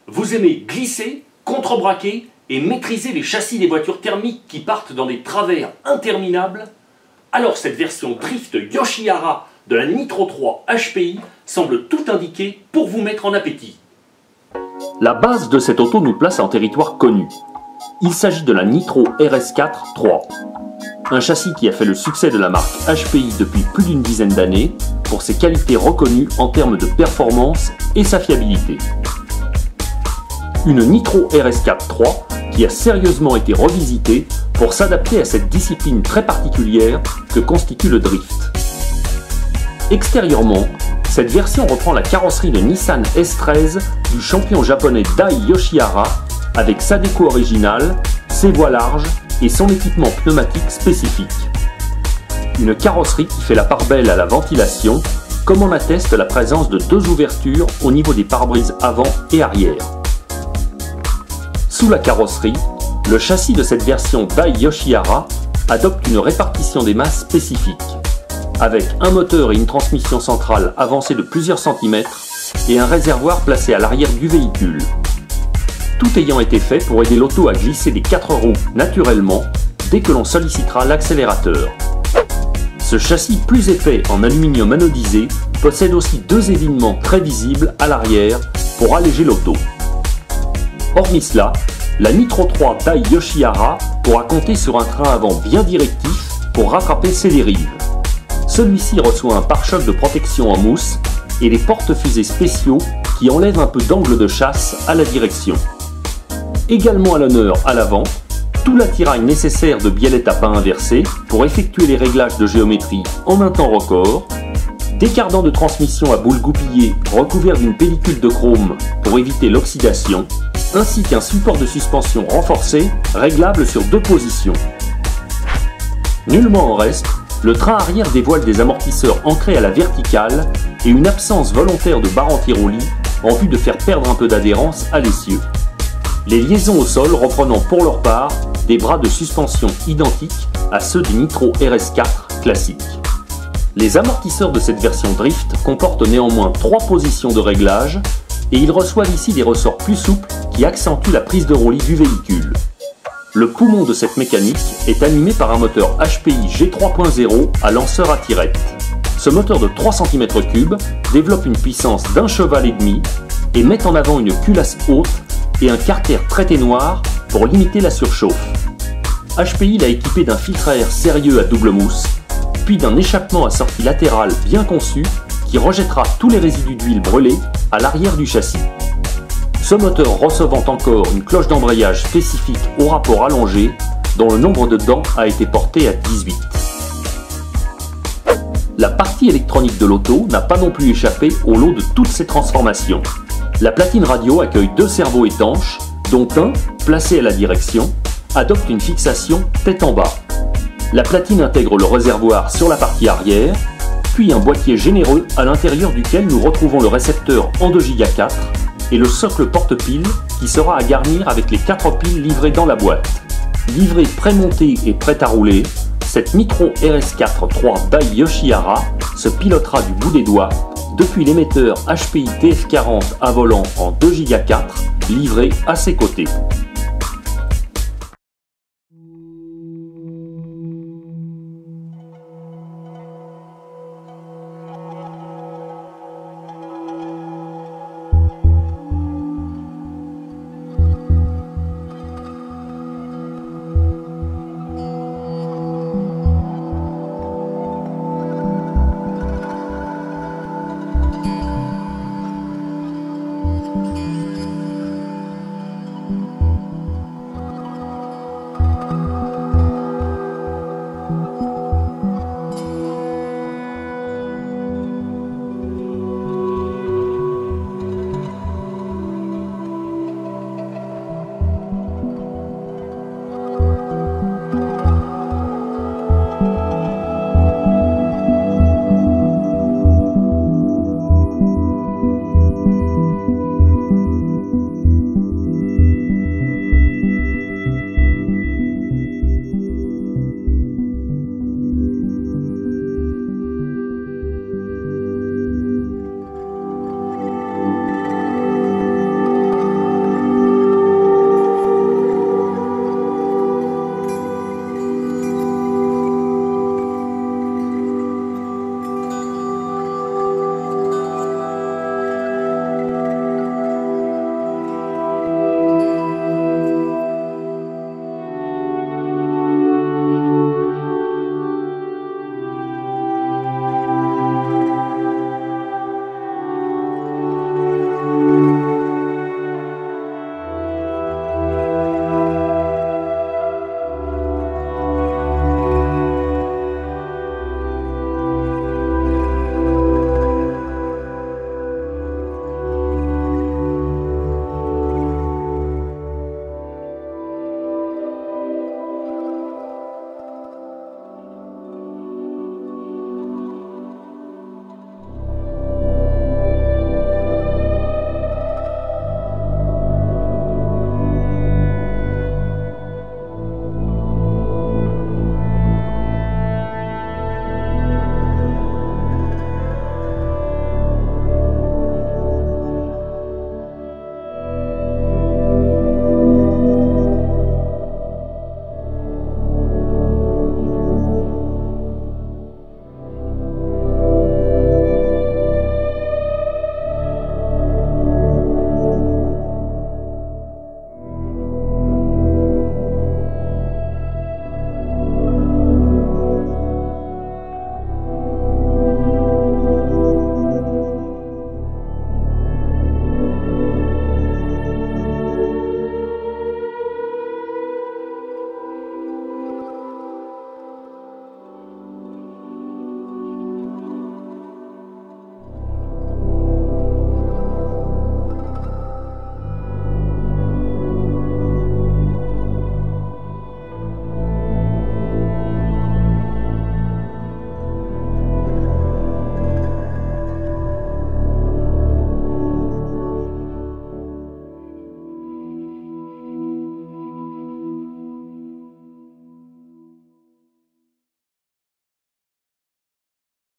Vous aimez glisser, contrebraquer et maîtriser les châssis des voitures thermiques qui partent dans des travers interminables? Alors cette version Drift Yoshihara de la Nitro 3 HPI semble tout indiquer pour vous mettre en appétit. La base de cette auto nous place en territoire connu. Il s'agit de la Nitro RS4 3. Un châssis qui a fait le succès de la marque HPI depuis plus d'une dizaine d'années pour ses qualités reconnues en termes de performance et sa fiabilité. Une Nitro RS4 3 qui a sérieusement été revisitée pour s'adapter à cette discipline très particulière que constitue le drift. Extérieurement, cette version reprend la carrosserie de Nissan S13 du champion japonais Dai Yoshihara avec sa déco originale, ses voies larges et son équipement pneumatique spécifique. Une carrosserie qui fait la part belle à la ventilation, comme en atteste la présence de deux ouvertures au niveau des pare-brises avant et arrière. Sous la carrosserie, le châssis de cette version Dai Yoshihara adopte une répartition des masses spécifique, avec un moteur et une transmission centrale avancée de plusieurs centimètres et un réservoir placé à l'arrière du véhicule. Tout ayant été fait pour aider l'auto à glisser des 4 roues naturellement dès que l'on sollicitera l'accélérateur. Ce châssis plus épais en aluminium anodisé possède aussi deux évinements très visibles à l'arrière pour alléger l'auto. Hormis cela, la Nitro 3 Dai Yoshihara pourra compter sur un train avant bien directif pour rattraper ses dérives. Celui-ci reçoit un pare-choc de protection en mousse et des porte-fusées spéciaux qui enlèvent un peu d'angle de chasse à la direction. Également à l'honneur à l'avant, tout l'attirail nécessaire de biellette à pain inversé pour effectuer les réglages de géométrie en un temps record, des cardans de transmission à boule goupillée recouverts d'une pellicule de chrome pour éviter l'oxydation, ainsi qu'un support de suspension renforcé réglable sur 2 positions. Nullement en reste, le train arrière dévoile des amortisseurs ancrés à la verticale et une absence volontaire de barre anti-roulis en vue de faire perdre un peu d'adhérence à l'essieu. Les liaisons au sol reprenant pour leur part des bras de suspension identiques à ceux du Nitro RS4 classique. Les amortisseurs de cette version Drift comportent néanmoins 3 positions de réglage et ils reçoivent ici des ressorts plus souples qui accentuent la prise de roulis du véhicule. Le poumon de cette mécanique est animé par un moteur HPI G3.0 à lanceur à tirette. Ce moteur de 3 cm3 développe une puissance d'1,5 cheval et met en avant une culasse haute et un carter traité noir pour limiter la surchauffe. HPI l'a équipé d'un filtre à air sérieux à double mousse, puis d'un échappement à sortie latérale bien conçu qui rejettera tous les résidus d'huile brûlée à l'arrière du châssis. Ce moteur recevant encore une cloche d'embrayage spécifique au rapport allongé, dont le nombre de dents a été porté à 18. La partie électronique de l'auto n'a pas non plus échappé au lot de toutes ces transformations. La platine radio accueille 2 cerveaux étanches, dont un, placé à la direction, adopte une fixation tête en bas. La platine intègre le réservoir sur la partie arrière, puis un boîtier généreux à l'intérieur duquel nous retrouvons le récepteur en 2 Go 4 et le socle porte-piles qui sera à garnir avec les 4 piles livrées dans la boîte. Livrée prémontée et prête à rouler, cette Nitro RS4 3 Dai Yoshihara se pilotera du bout des doigts depuis l'émetteur HPI TF40 à volant en 2 Go 4 livré à ses côtés.